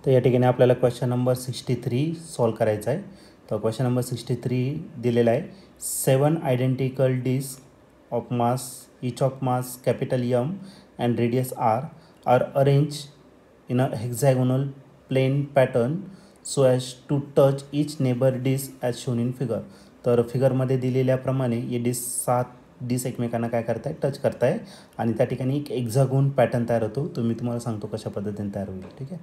तर या ठिकाणी आपल्याला क्वेश्चन नंबर 63 सॉल्व करायचा आहे. तर क्वेश्चन नंबर 63 दिलेला आहे. 7 identical disc of mass each of mass capital M and radius R are arranged in a hexagonal plane pattern so as to touch each neighbor disk as shown in figure. तर फिगरमध्ये दिलेल्याप्रमाणे हे disk एकमेकांना काय करताय, touch करताय आणि त्या ठिकाणी एक एक्झागोन पॅटर्न तयार होतो. तो मी तुम्हाला सांगतो कशा पद्धतीने तयार होईल. ठीक आहे.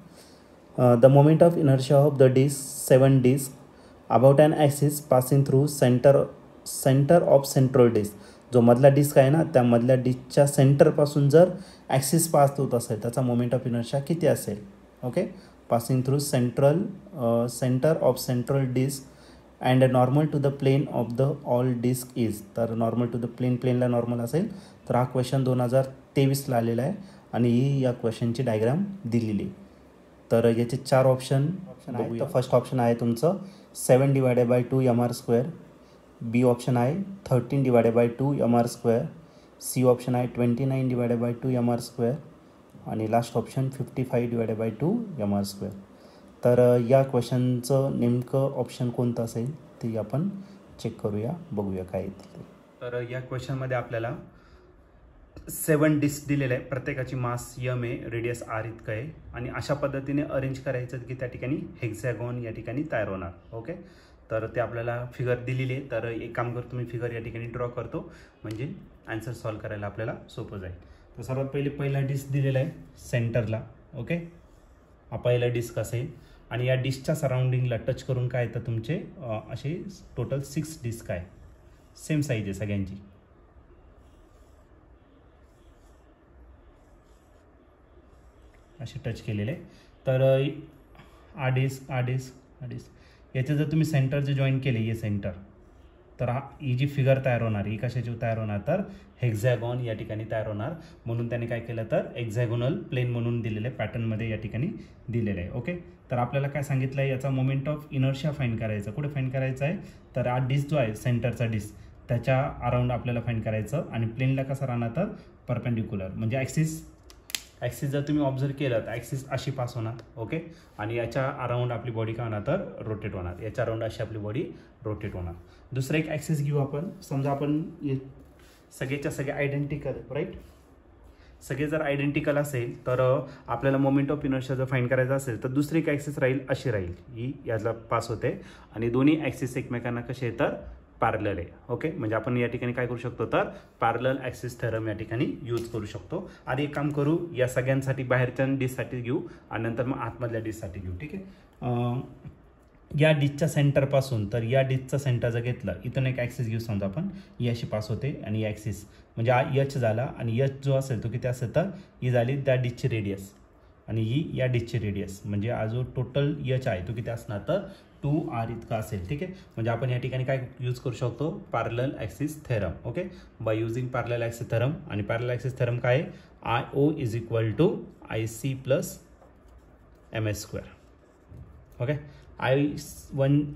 The moment of inertia of the disc 7 disc about an axis passing through centre of central disc. जो मधला डिस्क आहे ना, त्या मधल्या डिस्कच्या सेंटरपासून जर ॲक्सिस पास होत असेल त्याचा मोमेंट ऑफ इनर्शिया किती असेल. Okay. Passing through centre of central disc and normal to the plane of the all disc is. तर नॉर्मल टू द प्लेनला नॉर्मल असेल. तर हा क्वेश्चन 2023ला आलेला आहे आणि ही या क्वेश्चनची डायग्राम दिलेली. तर याचे 4 ऑप्शन आहे. तर फर्स्ट ऑप्शन आहे तुमचं 7/2 mr². बी ऑप्शन आहे 13/2 mr². सी ऑप्शन आहे 29/2 mr². आणि लास्ट ऑप्शन 55/2 mr². तर या क्वेश्चनचं नेमकं ऑप्शन कोणतं असेल ते आपण चेक करूया, बघूया काय येते. तर या क्वेश्चनमध्ये आपल्याला 7 डिस्क दिलेलं आहे. प्रत्येकाची मास यम आहे, रेडियस आर इतकं आहे आणि अशा पद्धतीने अरेंज करायचं की त्या ठिकाणी हेक्झॅगॉन या ठिकाणी तयार होणार. ओके. तर ते आपल्याला फिगर दिलेली आहे. तर एक काम करतो मी, फिगर या ठिकाणी ड्रॉ करतो म्हणजे आन्सर सॉल्व करायला आपल्याला सोपं जाईल. तर सर्वात पहिला डिस्क दिलेला आहे सेंटरला. ओके. हा पहिला डिस्क असेल आणि या डिस्कच्या सराउंडिंगला टच करून काय येतं तुमचे असे टोटल 6 डिस्क आहे. सेम साईज आहे सगळ्यांची. असे टच केलेले. तर आ डिस्क याचे जर तुम्ही सेंटर जे जॉईन केले हे सेंटर, तर ही जी फिगर तयार होणार ही कशाची तयार होणार, तर हेक्झॅगॉन या ठिकाणी तयार होणार. म्हणून त्याने काय केलं तर एक्झॅगोनल प्लेन म्हणून दिलेले पॅटर्नमध्ये या ठिकाणी दिलेलं आहे. ओके. तर आपल्याला काय सांगितलं आहे, याचा मोमेंट ऑफ इनर्शिया फाइंड करायचं. कुठे फाइंड करायचं आहे, तर हा डिस्क जो आहे सेंटरचा डिस्क त्याच्या अराउंड आपल्याला फाइंड करायचं. आणि प्लेनला कसा राहणार तर परपेंडिक्युलर, म्हणजे ॲक्सिस जर तुम्ही ऑब्झर्व केलं तर ॲक्सिस अशी पास होणार. ओके. आणि याच्या अराउंड आपली बॉडी काय होणार तर रोटेट होणार. याच्या अराउंड अशी आपली बॉडी रोटेट होणार. दुसरा एक ॲक्सिस घेऊ आपण. समजा आपण सगळेच्या सगळे आयडेंटिकल, राईट, सगळे जर आयडेंटिकल असेल तर आपल्याला मोमेंट ऑफ इनर्शिया जर फाइंड करायचा असेल तर दुसरी एक ॲक्सिस राहील अशी राहील, ही याला पास होते आणि दोन्ही ॲक्सिस एकमेकांना कसे तर पॅरलल आहे. ओके. म्हणजे आपण या ठिकाणी काय करू शकतो तर पॅरलल ॲक्सिस थेरम या ठिकाणी यूज करू शकतो. आधी एक काम करू, या सगळ्यांसाठी बाहेरच्या डिस्कसाठी घेऊ आणि नंतर मग आतमधल्या डिस्कसाठी घेऊ. ठीक आहे. या डिस्कच्या सेंटरपासून, तर या डिस्कचा सेंटर जर घेतलं, इथून एक ॲक्सिस घेऊ. समजा आपण ही अशी पास होते आणि ॲक्सिस म्हणजे हा एच झाला आणि एच जो असेल तो किती असेल तर ही झाली त्या डिस्कची रेडियस आणि ही या डिस्कची रेडियस, म्हणजे हा जो टोटल एच आहे तो किती असणार तर 2r इतका असेल. ठीक आहे. म्हणजे आपण या ठिकाणी काय यूज करू शकतो, parallel axis theorem. Okay. By using parallel axis theorem. आणि पॅरलल ॲक्सिस थेरम काय आहे, IO = IC + MS². ओके.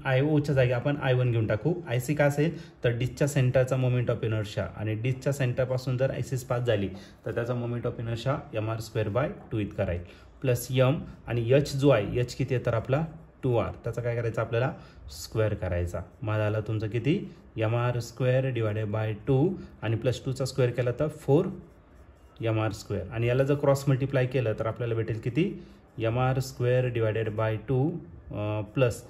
IOच्या जागी आपण I1 घेऊन टाकू. IC का असेल तर डिस्कच्या सेंटरचा मोमेंट ऑफ इनर्शिया आणि डिस्कच्या सेंटरपासून जर ॲक्सिस पास झाली तर त्याचा मोमेंट ऑफ इनर्शिया mr²/2 इतका राहील प्लस यम. आणि एच जो आहे, एच किती आहे तर आपला 2r, त्याचा काय करायचं आपल्याला स्क्वेअर करायचा. मग झाला तुमचं किती mr²/2 आणि +2चा स्क्वेअर केला तर 4mr². आणि याला जर क्रॉस मल्टिप्लाय केलं तर आपल्याला भेटेल किती mr²/2 प्लस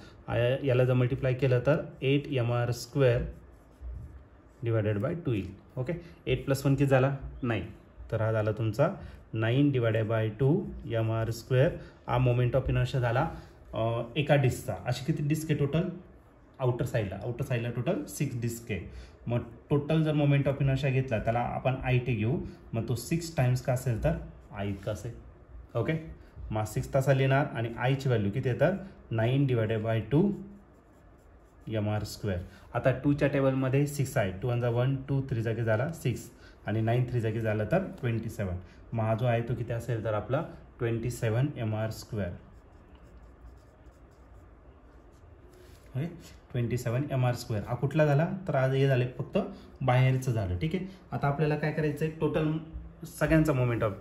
याला जर मल्टिप्लाय केलं तर 8mr²/2 येईल. ओके. 8 + 1 किती झाला 9, तर हा झाला तुमचा 9/2 mr². हा मोमेंट ऑफ इनर्शिया झाला एका डिस्कचा. अशी किती डिस्क आहे टोटल आउटर साईडला टोटल 6 डिस्क आहे. मग टोटल जर मोमेंट ऑफ इनर्शिया घेतला त्याला आपण IT घेऊ. मग तो 6 टाइम्स का असेल तर I इतका असेल. ओके. मग 6 तासा लिहिणार आणि आयची व्हॅल्यू किती आहे तर 9/2 mr². आता 2च्या टेबलमध्ये 6 आहे. 2 × 1 2 3 जागी झाला 6 आणि 9 3 जागी झाला तर 27. मग हा जो आहे तो किती असेल तर आपला 27 mr². ओके. 27 mr². हा कुठला झाला तर आज हे झाले फक्त बाहेरचं झालं. ठीक आहे. आता आपल्याला काय करायचं आहे, टोटल सगळ्यांचा मोमेंट ऑफ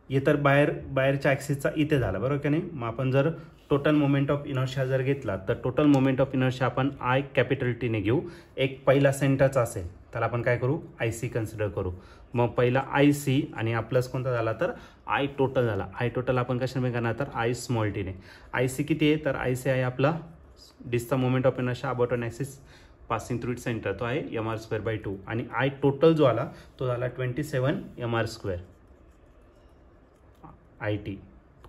हे तर बाहेरच्या ॲक्सिसचा इथे झाला बरोबर की नाही. मग आपण जर टोटल मोमेंट ऑफ इनर्शिया जर घेतला तर टोटल मोमेंट ऑफ इनर्शिया आपण आय कॅपिटल टीने घेऊ. एक पहिला सेंटरचा असेल त्याला आपण काय करू, आय सी कन्सिडर करू. मग पहिला आय सी आणि हा प्लस कोणता झाला तर आय टोटल झाला. आय टोटल आपण कशाने करणार तर आय स्मॉल टीने. आय सी किती आहे तर आय सी आहे आपला डिसचा moment of inertia about on axis passing through it centre, तो आहे mr²/2 आणि आय टोटल जो आला तो झाला 27 mr². आय टी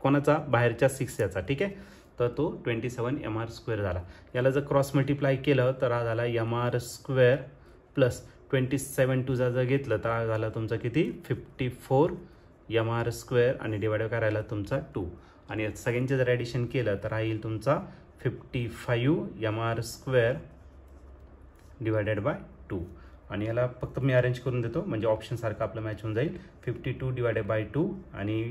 कोणाचा बाहेरच्या 6 याचा, ठीक आहे. तर तो 27 mr² झाला. याला जर क्रॉस मल्टिप्लाय केलं तर हा झाला mr² प्लस 27 टूचा जर घेतलं तर हा झाला तुमचा किती 54 mr² आणि डिवाइड काय राहिला तुमचा 2 आणि सगळ्यांचे जर ॲडिशन केलं तर हा येईल तुमचा 55 mr² डिवायडेड बाय 2 आणि याला फक्त मी अरेंज करून देतो म्हणजे ऑप्शनसारखं आपलं मॅच होऊन जाईल. 52 डिवायडेड बाय 2 आणि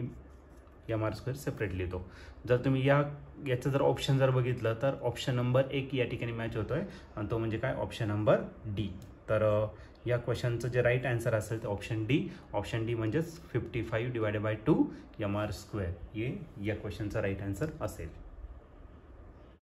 mr² सेपरेट लिहितो. जर तुम्ही याचं जर ऑप्शन जर बघितलं तर ऑप्शन नंबर 1 या ठिकाणी मॅच होतो आहे आणि तो म्हणजे काय ऑप्शन नंबर डी. तर या क्वेश्चनचं जे राईट आन्सर असेल ते ऑप्शन डी. ऑप्शन डी म्हणजेच 55 डिवायडेड बाय 2 mr². हे या क्वेश्चनचा राईट आन्सर असेल.